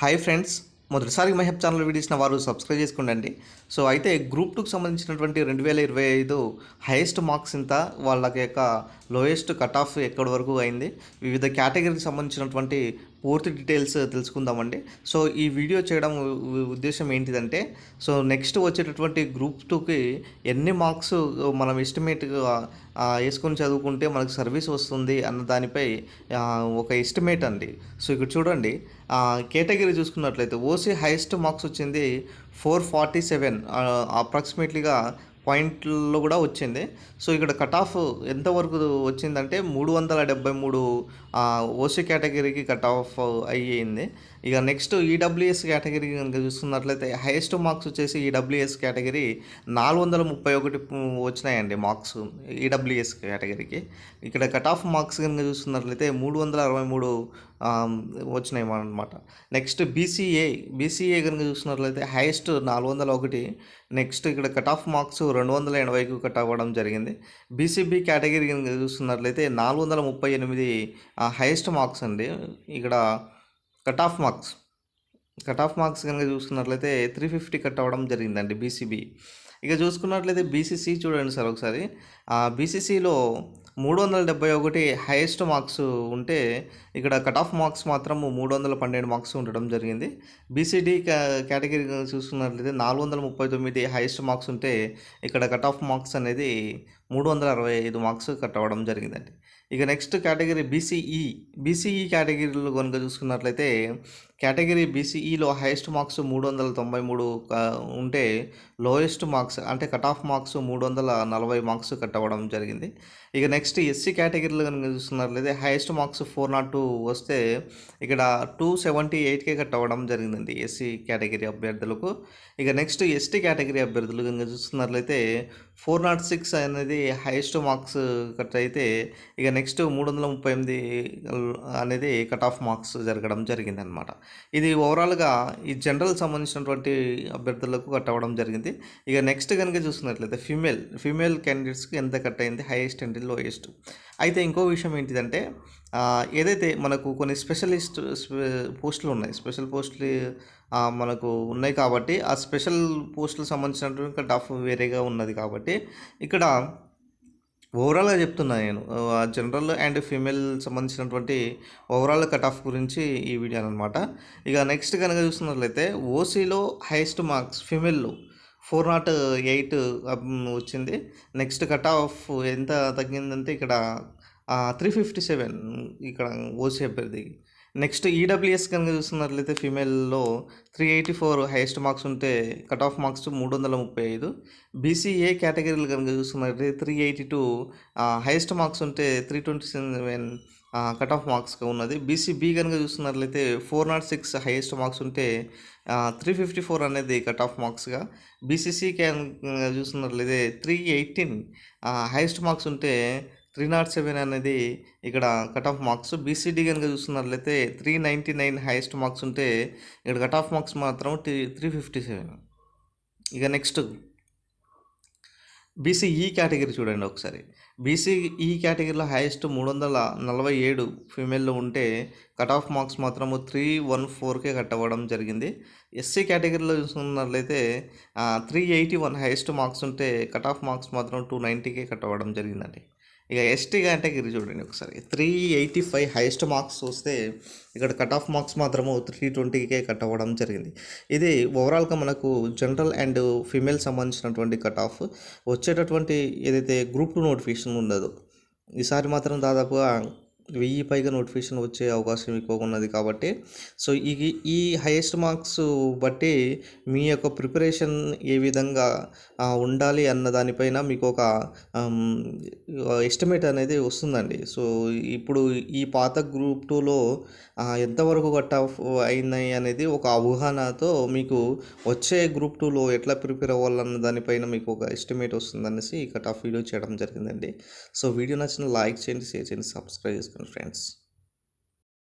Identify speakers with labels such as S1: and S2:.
S1: Hi friends, మొదటిసారి మహబ్ channel వీడియోస్న వారు subscribe చేసుకోండి. సో అయితే గ్రూప్ టూకి సంబంధించినటువంటి 2025 హైయెస్ట్ మార్క్స్ ఇంత, వాళ్ళకి యొక్క లోయెస్ట్ కట్ ఆఫ్ ఎక్కడి వరకు అయింది, వివిధ కేటగిరీకి సంబంధించినటువంటి పూర్తి డీటెయిల్స్ తెలుసుకుందామండి. సో ఈ వీడియో చేయడం ఉద్దేశం ఏంటిదంటే, సో నెక్స్ట్ వచ్చేటటువంటి గ్రూప్ టూకి ఎన్ని మార్క్స్ మనం ఎస్టిమేట్గా వేసుకొని చదువుకుంటే మనకు సర్వీస్ వస్తుంది అన్న దానిపై ఒక ఎస్టిమేట్ అండి. సో ఇక్కడ చూడండి, కేటగిరీ చూసుకున్నట్లయితే ఓసీ హైయెస్ట్ మార్క్స్ వచ్చింది 447, అప్రాక్సిమేట్లీగా పాయింట్లో కూడా వచ్చింది. సో ఇక్కడ కట్ ఆఫ్ ఎంతవరకు వచ్చిందంటే 373 ఓసీ కేటగిరీకి కట్ ఆఫ్ అయ్యింది. ఇక నెక్స్ట్ ఈడబ్ల్యూఎస్ కేటగిరీ కనుక చూసుకున్నట్లయితే హైయెస్ట్ మార్క్స్ వచ్చేసి ఈడబ్ల్యూఎస్ కేటగిరీ 431 వచ్చినాయండి మార్క్స్ ఈడబ్ల్యూఎస్ కేటగిరీకి. ఇక్కడ కట్ ఆఫ్ మార్క్స్ కనుక చూసుకున్నట్లయితే 363 వచ్చినాయి అన్నమాట. నెక్స్ట్ బీసీఏ కనుక చూసుకున్నట్లయితే హైయెస్ట్ 401. నెక్స్ట్ ఇక్కడ కట్ ఆఫ్ మార్క్స్ 280కు కట్ అవ్వడం జరిగింది. బీసీబీ కేటగిరీ కనుక చూసుకున్నట్లయితే 438 హైయెస్ట్ మార్క్స్ అండి. ఇక్కడ కట్ ఆఫ్ మార్క్స్ కనుక చూసుకున్నట్లయితే 350 కట్ అవ్వడం జరిగిందండి బీసీబీ. ఇక చూసుకున్నట్లయితే బీసీసీ చూడండి సార్ ఒకసారి. బీసీసీలో 371 హైయెస్ట్ మార్క్స్ ఉంటే ఇక్కడ కట్ ఆఫ్ మార్క్స్ మాత్రం 312 మార్క్స్ ఉండడం జరిగింది. బీసీడీ కేటగిరీ చూసుకున్నట్లయితే 439 హైయెస్ట్ మార్క్స్ ఉంటే ఇక్కడ కట్ ఆఫ్ మార్క్స్ అనేది 365 మార్క్స్ కట్ అవ్వడం జరిగిందండి. ఇక నెక్స్ట్ కేటగిరీ బీసీఈ కేటగిరీలో కనుక చూసుకున్నట్లయితే కేటగిరీ బీసీఈలో హైయెస్ట్ మార్క్స్ 393 ఉంటే లోయెస్ట్ మార్క్స్ అంటే cut off marks 340 marks cut అవ్వడం జరిగింది. ఇక నెక్స్ట్ ఎస్సీ కేటగిరీలో కనుక చూసుకున్నట్లయితే హైయెస్ట్ మార్క్స్ 402 వస్తే ఇక్కడ 278కే కట్ అవ్వడం జరిగిందండి ఎస్సీ కేటగిరీ అభ్యర్థులకు. ఇక నెక్స్ట్ ఎస్టీ కేటగిరీ అభ్యర్థులు కనుక చూసుకున్నట్లయితే 406 అనేది హైయెస్ట్ మార్క్స్ కట్ అయితే ఇక నెక్స్ట్ 338 అనేది కట్ ఆఫ్ మార్క్స్ జరగడం జరిగిందనమాట. ఇది ఓవరాల్గా ఈ జనరల్ సంబంధించినటువంటి అభ్యర్థులకు కట్ అవ్వడం జరిగింది. ఇక నెక్స్ట్ కనుక చూసుకున్నట్లయితే ఫీమేల్ క్యాండిడేట్స్కి ఎంత కట్ అయింది, హైయెస్ట్ అండ్ లోయెస్ట్. అయితే ఇంకో విషయం ఏంటిదంటే, ఏదైతే మనకు కొన్ని స్పెషల్ పోస్టులు మనకు ఉన్నాయి కాబట్టి ఆ స్పెషల్ పోస్టులకు సంబంధించినటువంటి కట్ ఆఫ్ వేరేగా ఉన్నది కాబట్టి ఇక్కడ ఓవరాల్గా చెప్తున్నా నేను జనరల్ అండ్ ఫీమేల్ సంబంధించినటువంటి ఓవరాల్ కట్ ఆఫ్ గురించి ఈ వీడియో అనమాట. ఇక నెక్స్ట్ కనుక చూస్తున్నట్లయితే ఓసీలో హైయెస్ట్ మార్క్స్ ఫీమేల్లో 408 వచ్చింది. నెక్స్ట్ కట్ ఆఫ్ ఎంత తగ్గిందంటే ఇక్కడ 357 ఇక్కడ ఓసీ అభ్యర్థికి. నెక్స్ట్ ఈడబ్ల్యూఎస్ కనుక చూస్తున్నట్లయితే ఫీమేల్లో 384 హైయెస్ట్ మార్క్స్ ఉంటే కట్ ఆఫ్ మార్క్స్ 335. బీసీఏ కేటగిరీలు కనుక చూస్తున్నట్లయితే 382 హైయెస్ట్ మార్క్స్ ఉంటే 327 కట్ ఆఫ్ మార్క్స్గా ఉన్నది. బీసీబీ కనుక చూస్తున్నట్లయితే 406 హైయెస్ట్ మార్క్స్ ఉంటే 354 అనేది కట్ ఆఫ్ మార్క్స్గా. బీసీసీ చూస్తున్నట్లయితే 318 హైయెస్ట్ మార్క్స్ ఉంటే 307 అనేది ఇక్కడ కట్ ఆఫ్ మార్క్స్. బీసీడీ కనుక చూస్తున్నట్లయితే 399 హైయెస్ట్ మార్క్స్ ఉంటే ఇక్కడ కట్ ఆఫ్ మార్క్స్ మాత్రం 357. ఇక నెక్స్ట్ బీసీఈ కేటగిరీ చూడండి ఒకసారి. బీసీఈ కేటగిరీలో హైయెస్ట్ 347 ఫీమేల్లో ఉంటే కట్ ఆఫ్ మార్క్స్ మాత్రం 314కే కట్ అవ్వడం జరిగింది. ఎస్సీ కేటగిరీలో చూసుకున్నట్లయితే 381 హైయెస్ట్ మార్క్స్ ఉంటే కట్ ఆఫ్ మార్క్స్ మాత్రం 290కే కట్ అవ్వడం జరిగిందండి. ఇక ఎస్టీ కేటగిరీ చూడండి ఒకసారి. 385 హైయెస్ట్ మార్క్స్ వస్తే ఇక్కడ కట్ ఆఫ్ మార్క్స్ మాత్రము 320కే కట్ అవ్వడం జరిగింది. ఇది ఓవరాల్గా మనకు జనరల్ అండ్ ఫీమేల్ సంబంధించినటువంటి కట్ ఆఫ్. వచ్చేటటువంటి ఏదైతే గ్రూప్ 2 నోటిఫికేషన్ ఉండదో ఈసారి మాత్రం దాదాపుగా 1000 పైగా నోటిఫికేషన్ వచ్చే అవకాశం ఎక్కువగా ఉన్నది కాబట్టి సో ఈ హైయెస్ట్ మార్క్స్ బట్టి మీ యొక్క ప్రిపరేషన్ ఏ విధంగా ఉండాలి అన్న దానిపైన మీకు ఒక ఎస్టిమేట్ అనేది వస్తుందండి. సో ఇప్పుడు ఈ పాత గ్రూప్ 2లో ఎంతవరకు కట్ ఆఫ్ అయినాయి అనేది ఒక అవగాహనతో మీకు వచ్చే గ్రూప్ 2లో ఎట్లా ప్రిపేర్ అవ్వాలన్న దానిపైన మీకు ఒక ఎస్టిమేట్ వస్తుందనేసి కట్ ఆఫ్ వీడియో చేయడం జరిగిందండి. సో వీడియో నచ్చిన లైక్ చేయండి, షేర్ చేయండి, సబ్స్క్రైబ్ చేసుకోండి ఫ్రెండ్స్.